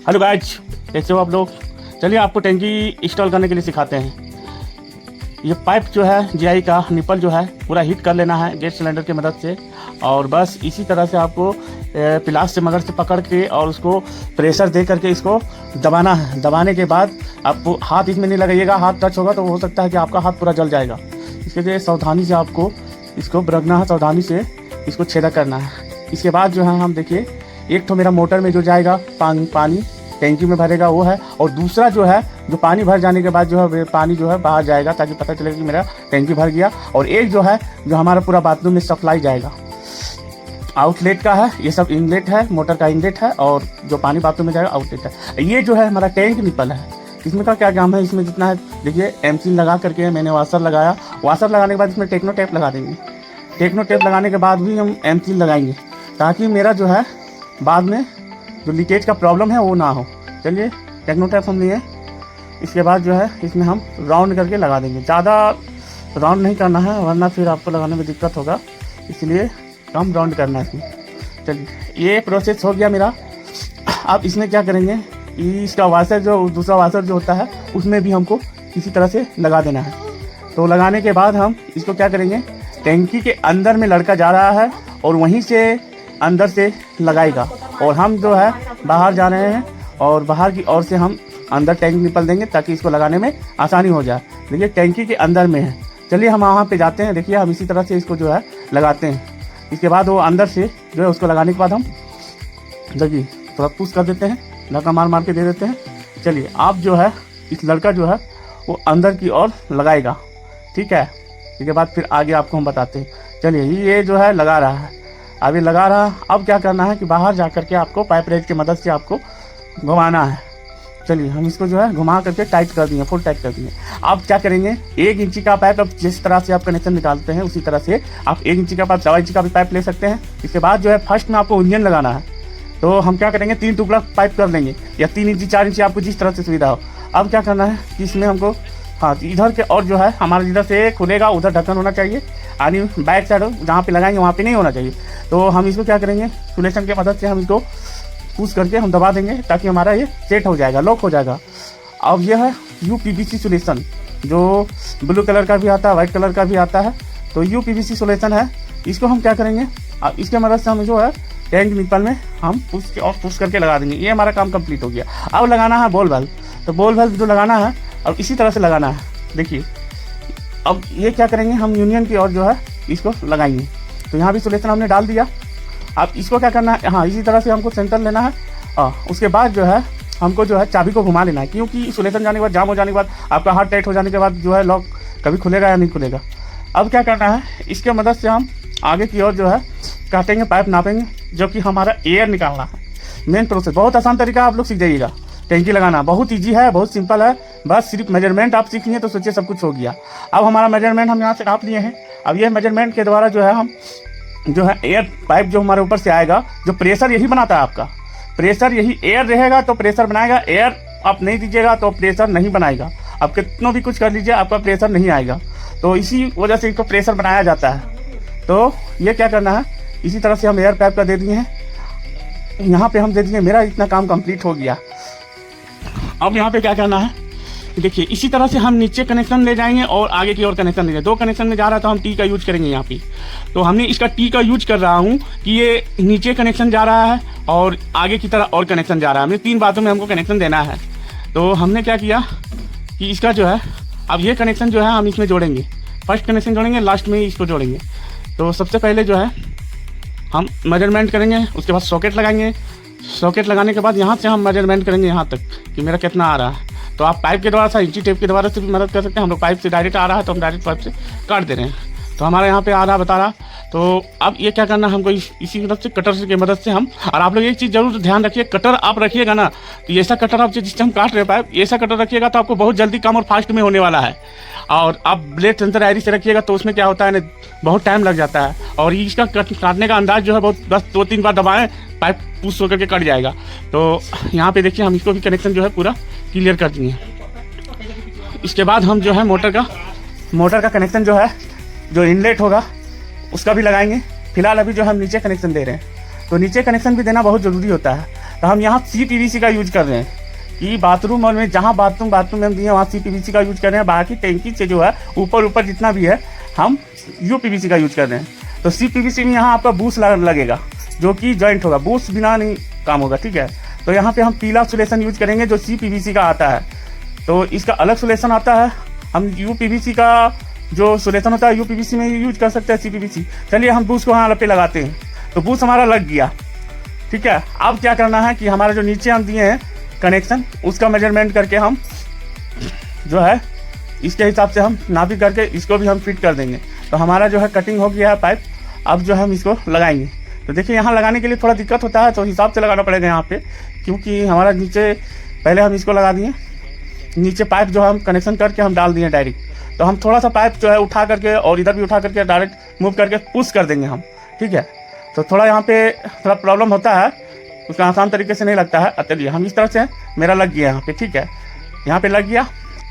Hello guys, कैसे हो आप लोग। चलिए आपको टैंकी इंस्टॉल करने के लिए सिखाते हैं। ये पाइप जो है जीआई का निपल जो है पूरा हीट कर लेना है गैस सिलेंडर की मदद से, और बस इसी तरह से आपको पिलास से मगर से पकड़ के और उसको प्रेशर दे करके इसको दबाना है। दबाने के बाद आपको हाथ इसमें नहीं लगाइएगा, हाथ टच होगा तो हो सकता है कि आपका हाथ पूरा जल जाएगा। इसके लिए सावधानी से आपको इसको रखना है, सावधानी से इसको छेदा करना है। इसके बाद जो है हम देखिए, एक तो मेरा मोटर में जो जाएगा पानी टैंकी में भरेगा वो है, और दूसरा जो है जो पानी भर जाने के बाद जो है पानी जो है बाहर जाएगा ताकि पता चले कि मेरा टैंकी भर गया। और एक जो है जो हमारा पूरा बाथरूम में सप्लाई जाएगा, आउटलेट का है। ये सब इनलेट है, मोटर का इनलेट है, और जो पानी बाथरूम में जाएगा आउटलेट है। ये जो है हमारा टैंक निपल है। इसमें का क्या काम है, इसमें जितना है देखिए एमसील लगा करके मैंने वाशर लगाया। वाशर लगाने के बाद इसमें टेक्नो टेप लगा देंगे। टेक्नो टेप लगाने के बाद भी हम एमसील लगाएंगे ताकि मेरा जो है बाद में जो लीकेज का प्रॉब्लम है वो ना हो। चलिए टेक्नो टेप हम लिए, इसके बाद जो है इसमें हम राउंड करके लगा देंगे। ज़्यादा राउंड नहीं करना है वरना फिर आपको लगाने में दिक्कत होगा, इसलिए कम राउंड करना है इसमें। चलिए ये प्रोसेस हो गया मेरा। अब इसमें क्या करेंगे, इसका वाशर जो दूसरा वाशर जो होता है उसमें भी हमको इसी तरह से लगा देना है। तो लगाने के बाद हम इसको क्या करेंगे, टैंकी के अंदर में लड़का जा रहा है और वहीं से अंदर से लगाएगा, और हम जो है बाहर जा रहे हैं और बाहर की ओर से हम अंदर टैंक निपल देंगे ताकि इसको लगाने में आसानी हो जाए। देखिए टैंकी के अंदर में है। चलिए हम वहाँ पे जाते हैं। देखिए हम इसी तरह से इसको जो है लगाते हैं। इसके बाद वो अंदर से जो है उसको लगाने के बाद हम देखिए थोड़ा पुश कर देते हैं, धक्का मार मार के दे देते हैं। चलिए आप जो है इस लड़का जो है वो अंदर की ओर लगाएगा, ठीक है। इसके बाद फिर आगे आपको हम बताते हैं। चलिए ये जो है लगा रहा है, अभी लगा रहा। अब क्या करना है कि बाहर जा करके आपको पाइप रेज की मदद से आपको घुमाना है। चलिए हम इसको जो है घुमा करके टाइट कर दिए, फुल टाइट कर दिए। आप क्या करेंगे, 1 इंची का पाइप, अब जिस तरह से आप कनेक्शन निकालते हैं उसी तरह से आप 1 इंची का पाइप, 1.25 इंची का भी पाइप ले सकते हैं। इसके बाद जो है फर्स्ट में आपको इंजन लगाना है। तो हम क्या करेंगे, 3 टुकड़ा पाइप कर देंगे, या 3 इंची 4 इंची आपको जिस तरह से सुविधा हो। अब क्या करना है कि इसमें हमको इधर के और जो है हमारा जिधर से खुलेगा उधर ढक्कन होना चाहिए, यानी बैक साइड जहाँ पे लगाएंगे वहाँ पे नहीं होना चाहिए। तो हम इसको क्या करेंगे, सुलेशन की मदद से हम इसको पुश करके हम दबा देंगे ताकि हमारा ये सेट हो जाएगा, लॉक हो जाएगा। अब ये है यूपीवीसी सोल्यूशन, जो ब्लू कलर का भी आता है, वाइट कलर का भी आता है। तो यूपीवीसी सोल्यूशन है। इसको हम क्या करेंगे, अब इसके मदद से हम जो है टैंक निपल में हम पुश करके लगा देंगे। ये हमारा काम कंप्लीट हो गया। अब लगाना है बॉल वाल्व। तो बॉल वाल्व जो लगाना है अब इसी तरह से लगाना है। देखिए अब ये क्या करेंगे, हम यूनियन की ओर जो है इसको लगाएंगे। तो यहाँ भी सोल्यूशन हमने डाल दिया। अब इसको क्या करना है, हाँ इसी तरह से हमको सेंटर लेना है। उसके बाद जो है हमको जो है चाबी को घुमा लेना है, क्योंकि सोल्यूशन जाने के बाद, जाम हो जाने के बाद, आपका हाथ टाइट हो जाने के बाद जो है लॉक कभी खुलेगा या नहीं खुलेगा। अब क्या करना है, इसके मदद से हम आगे की ओर जो है काटेंगे, पाइप नापेंगे, जो कि हमारा एयर निकालना है। मेन प्रोसेस बहुत आसान तरीका, आप लोग सीख जाइएगा। टैंकी लगाना बहुत ईजी है, बहुत सिंपल है। बस सिर्फ मेजरमेंट आप सीख लिए तो सोचिए सब कुछ हो गया। अब हमारा मेजरमेंट हम यहाँ से नाप लिए हैं। अब ये मेजरमेंट के द्वारा जो है हम जो है एयर पाइप जो हमारे ऊपर से आएगा, जो प्रेशर यही बनाता है आपका, प्रेशर यही एयर रहेगा तो प्रेशर बनाएगा। एयर आप नहीं दीजिएगा तो प्रेशर नहीं बनाएगा। आप कितना भी कुछ कर लीजिए आपका प्रेशर नहीं आएगा। तो इसी वजह से इसको प्रेशर बनाया जाता है। तो ये क्या करना है, इसी तरह से हम एयर पाइप का दे दिए हैं, यहाँ पे हम दे दिए। मेरा इतना काम कंप्लीट हो गया। अब यहाँ पे क्या करना है, देखिए इसी तरह से हम नीचे कनेक्शन ले जाएंगे और आगे की ओर कनेक्शन ले जाएंगे। 2 कनेक्शन में जा रहा है तो हम टी का यूज करेंगे यहाँ पे। तो हमने इसका टी का यूज कर रहा हूँ कि ये नीचे कनेक्शन जा रहा है और आगे की तरह और कनेक्शन जा रहा है। हमें 3 बातों में हमको कनेक्शन देना है। तो हमने क्या किया कि इसका जो है अब ये कनेक्शन जो है हम इसमें जोड़ेंगे। फर्स्ट कनेक्शन जोड़ेंगे, लास्ट में इसको जोड़ेंगे। तो सबसे पहले जो है हम मेजरमेंट करेंगे, उसके बाद सॉकेट लगाएंगे। सॉकेट लगाने के बाद यहाँ से हम मेजरमेंट करेंगे यहाँ तक कि मेरा कितना आ रहा है। तो आप पाइप के द्वारा से, इंची टेप के द्वारा से भी मदद कर सकते हैं। हम लोग पाइप से डायरेक्ट आ रहा है तो हम डायरेक्ट पाइप से काट दे रहे हैं। तो हमारे यहाँ पे आ रहा बता रहा। तो अब ये क्या करना है हमको, इसी मदद से कटर की मदद से हम, और आप लोग एक चीज़ जरूर ध्यान रखिए, कटर आप रखिएगा ना तो ऐसा कटर आप जिससे हम काट रहे पाइप, ऐसा कटर रखिएगा तो आपको बहुत जल्दी काम और फास्ट में होने वाला है। और आप ब्लेड सेंसर आयरी से रखिएगा तो उसमें क्या होता है ना, बहुत टाइम लग जाता है। और इसका काटने का अंदाज जो है बहुत, बस 2-3 बार दबाएं पाइप पुश होकर के कट जाएगा। तो यहाँ पे देखिए हम इसको भी कनेक्शन जो है पूरा क्लियर कर दिए। इसके बाद हम जो है मोटर का कनेक्शन जो है, जो इनलेट होगा उसका भी लगाएंगे। फिलहाल अभी जो हम नीचे कनेक्शन दे रहे हैं, तो नीचे कनेक्शन भी देना बहुत ज़रूरी होता है। तो हम यहाँ CPVC का यूज कर रहे हैं कि बाथरूम और में जहाँ बाथरूम में हम दिए वहाँ CPVC का यूज कर रहे हैं। बाकी टैंकी से जो है ऊपर जितना भी है हम UPVC का यूज कर रहे हैं। तो CPVC में यहाँ आपका बूस लगेगा जो कि जॉइंट होगा, बूस बिना नहीं काम होगा, ठीक है। तो यहाँ पे हम पीला सोल्यूशन यूज करेंगे जो CPVC का आता है। तो इसका अलग सोल्यूशन आता है, हम UPVC का जो सोल्यूशन होता है UPVC में यूज कर सकते हैं CPVC। चलिए हम बूस को यहाँ पे लगाते हैं। तो बूस हमारा लग गया, ठीक है। अब क्या करना है कि हमारा जो नीचे हम दिए हैं कनेक्शन उसका मेजरमेंट करके हम जो है इसके हिसाब से हम नापी करके इसको भी हम फिट कर देंगे। तो हमारा जो है कटिंग हो गया है पाइप। अब जो है हम इसको लगाएंगे। तो देखिए यहाँ लगाने के लिए थोड़ा दिक्कत होता है, तो हिसाब से लगाना पड़ेगा यहाँ पे, क्योंकि हमारा नीचे पहले हम इसको लगा दिए, नीचे पाइप जो है हम कनेक्शन करके हम डाल दिए डायरेक्ट। तो हम थोड़ा सा पाइप जो है उठा करके और इधर भी उठा करके डायरेक्ट मूव करके पुश कर देंगे हम, ठीक है। तो थोड़ा यहाँ पे थोड़ा प्रॉब्लम होता है, उसका आसान तरीके से नहीं लगता है। चलिए हम इस तरह से मेरा लग गया यहाँ पे, ठीक है, यहाँ पे लग गया।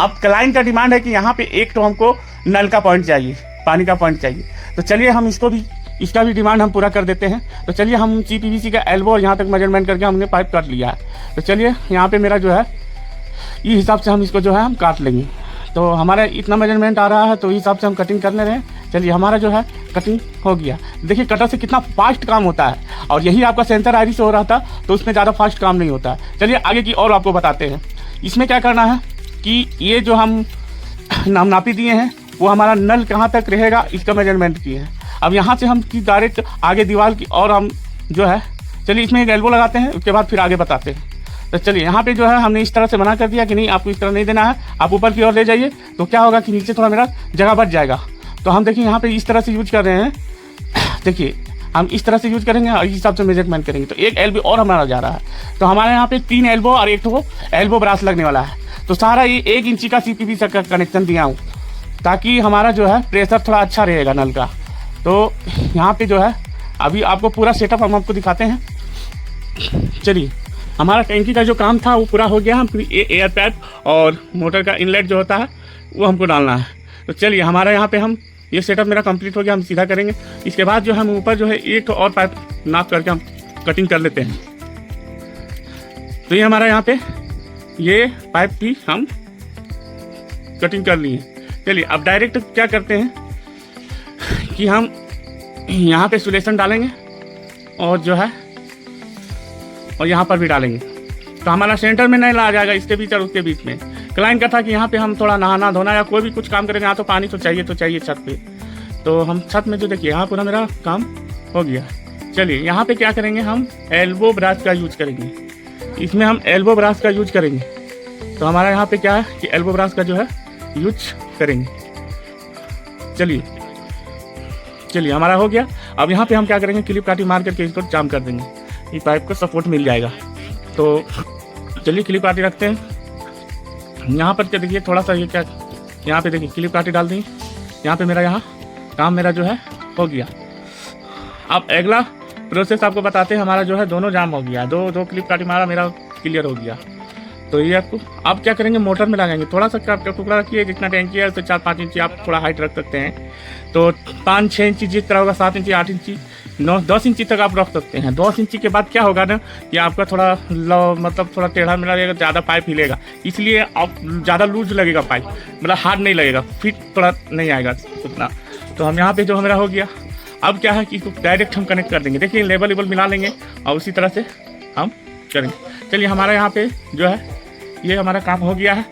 अब क्लाइंट का डिमांड है कि यहाँ पे एक तो हमको नल का पॉइंट चाहिए, पानी का पॉइंट चाहिए। तो चलिए हम इसका भी डिमांड हम पूरा कर देते हैं। तो चलिए हम CPVC का एल्बो और यहाँ तक मेजरमेंट करके हमने पाइप काट लिया है। तो चलिए यहाँ पे मेरा जो है इस हिसाब से हम इसको जो है हम काट लेंगे। तो हमारा इतना मेजरमेंट आ रहा है, तो इस हिसाब से हम कटिंग कर ले रहे हैं। चलिए हमारा जो है कटिंग हो गया। देखिए कटर से कितना फास्ट काम होता है, और यही आपका सेंसर आईडी से हो रहा था तो उसमें ज़्यादा फास्ट काम नहीं होता है। चलिए आगे की और आपको बताते हैं। इसमें क्या करना है कि ये जो हम नापी दिए हैं वो हमारा नल कहाँ तक रहेगा इसका मेजरमेंट किए हैं। अब यहाँ से हम डायरेक्ट आगे दीवार की और हम जो है, चलिए इसमें एक एल्बो लगाते हैं, उसके बाद फिर आगे बताते हैं। तो चलिए यहाँ पे जो है हमने इस तरह से मना कर दिया कि नहीं, आपको इस तरह नहीं देना है, आप ऊपर की ओर ले जाइए। तो क्या होगा कि नीचे थोड़ा मेरा जगह बच जाएगा। तो हम देखिए यहाँ पे इस तरह से यूज कर रहे हैं। देखिए हम इस तरह से यूज करेंगे और इस हिसाब से मेजरमेंट करेंगे। तो एक एल्बो और हमारा जा रहा है। तो हमारे यहाँ पे 3 एल्बो और एक तो एल्बो ब्रास लगने वाला है। तो सारा ये 1 इंची का CPVC का कनेक्शन दिया हूँ ताकि हमारा जो है प्रेशर थोड़ा अच्छा रहेगा नल का। तो यहाँ पे जो है अभी आपको पूरा सेटअप हम आपको दिखाते हैं। चलिए हमारा टैंकी का जो काम था वो पूरा हो गया। हम एयर पाइप और मोटर का इनलेट जो होता है वो हमको डालना है। तो चलिए हमारा यहाँ पे हम ये सेटअप मेरा कंप्लीट हो गया, हम सीधा करेंगे। इसके बाद जो हम ऊपर जो है एक और पाइप नाप करके हम कटिंग कर लेते हैं। तो ये हमारा यहाँ पे ये पाइप भी हम कटिंग कर लिए। चलिए अब डायरेक्ट क्या करते हैं कि हम यहाँ पे सोल्यूशन डालेंगे और जो है और यहाँ पर भी डालेंगे। तो हमारा सेंटर में नहीं ला जाएगा, इसके बीच और उसके बीच में। क्लाइंट का था कि यहाँ पे हम थोड़ा नहाना धोना या कोई भी कुछ काम करेंगे, यहाँ तो पानी तो चाहिए छत पे। तो हम छत में जो देखिए यहाँ पूरा मेरा काम हो गया। चलिए यहाँ पे क्या करेंगे, हम एल्बो ब्रश का यूज करेंगे। इसमें हम एल्बो ब्रश का यूज करेंगे। तो हमारा यहाँ पे क्या है कि एल्बो ब्रश का जो है यूज करेंगे। चलिए हमारा हो गया। अब यहाँ पे हम क्या करेंगे, क्लिप काटी मार करके इसको जाम कर देंगे, ये पाइप को सपोर्ट मिल जाएगा। तो चलिए क्लिप काटी रखते हैं। यहाँ पर क्या देखिए थोड़ा सा ये क्या, यहाँ पे देखिए क्लिप काटी डाल दी। यहाँ पे मेरा यहाँ काम मेरा जो है हो गया। अब अगला प्रोसेस आपको बताते हैं। हमारा जो है दोनों जाम हो गया, दो क्लिप काटी मारा, मेरा क्लियर हो गया। तो ये आपको अब क्या करेंगे, मोटर में लगाएंगे। थोड़ा सा टुकड़ा रखिए, जितना टैंकी है तो 4-5 इंची आप थोड़ा हाइट रख सकते हैं। तो 5-6 इंची जिस तरह होगा, 7 इंची 8 इंची 9-10 इंची तक आप रख सकते हैं। 10 इंची के बाद क्या होगा ना कि आपका थोड़ा मतलब थोड़ा टेढ़ा मेढ़ा रहेगा, ज़्यादा पाइप हिलेगा, इसलिए आप ज़्यादा लूज लगेगा पाइप, मतलब हार्ड नहीं लगेगा, फिट थोड़ा नहीं आएगा उतना। तो हम यहाँ पे जो हमारा हो गया। अब क्या है कि डायरेक्ट हम कनेक्ट कर देंगे। देखिए लेवल मिला लेंगे और उसी तरह से हम करेंगे। चलिए हमारा यहाँ पे जो है ये हमारा काम हो गया है।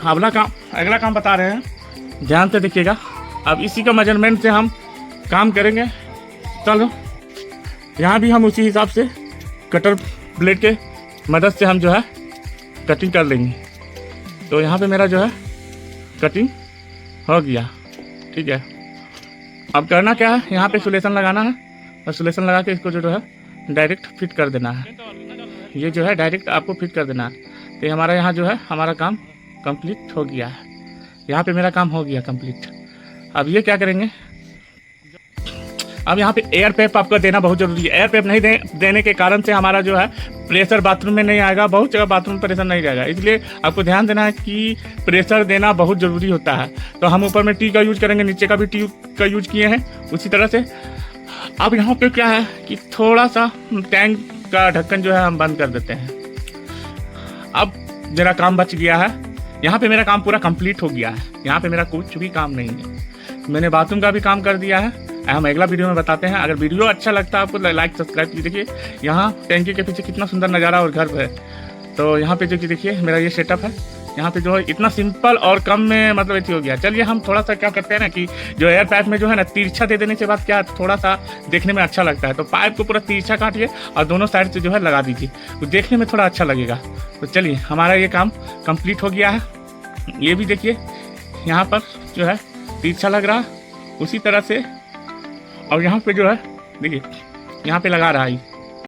अगला काम बता रहे हैं, ध्यान से देखिएगा। अब इसी का मेजरमेंट से हम काम करेंगे। चलो यहाँ भी हम उसी हिसाब से कटर ब्लेड के मदद से हम जो है कटिंग कर लेंगे। तो यहाँ पे मेरा जो है कटिंग हो गया, ठीक है। अब करना क्या है, यहाँ पे सोल्यूशन लगाना है और सोल्यूशन लगा के इसको जो है डायरेक्ट फिट कर देना है। ये जो है डायरेक्ट आपको फिट कर देना है। तो हमारा यहाँ जो है हमारा काम कंप्लीट हो गया है। यहाँ पे मेरा काम हो गया कंप्लीट। अब ये क्या करेंगे, अब यहाँ पे एयर पैप आपका देना बहुत ज़रूरी है। एयर पैप नहीं देने के कारण से हमारा जो है प्रेशर बाथरूम में नहीं आएगा, बहुत जगह बाथरूम प्रेशर नहीं जाएगा, इसलिए आपको ध्यान देना है कि प्रेशर देना बहुत ज़रूरी होता है। तो हम ऊपर में टी का यूज करेंगे, नीचे का भी टी का यूज किए हैं उसी तरह से। अब यहाँ पे क्या है कि थोड़ा सा टैंक इसका ढक्कन जो है हम बंद कर देते हैं। अब मेरा काम बच गया है, यहाँ पे मेरा काम पूरा कंप्लीट हो गया है। यहाँ पे मेरा कुछ भी काम नहीं है, मैंने बाथरूम का भी काम कर दिया है। हम अगला वीडियो में बताते हैं। अगर वीडियो अच्छा लगता है आपको लाइक सब्सक्राइब कीजिए। देखिए यहाँ टैंकी के पीछे कितना सुंदर नज़ारा और घर है। तो यहाँ पे जो कि देखिए मेरा ये सेटअप है, यहाँ पे जो है इतना सिंपल और कम में मतलब ऐसी हो गया। चलिए हम थोड़ा सा क्या करते हैं ना कि जो एयर पाइप में जो है ना तिरछा दे देने के बाद क्या थोड़ा सा देखने में अच्छा लगता है। तो पाइप को पूरा तिरछा काटिए और दोनों साइड से जो है लगा दीजिए, तो देखने में थोड़ा अच्छा लगेगा। तो चलिए हमारा ये काम कंप्लीट हो गया है। ये भी देखिए यहाँ पर जो है तिरछा लग रहा उसी तरह से, और यहाँ पे जो है देखिए यहाँ पे लगा रहा है।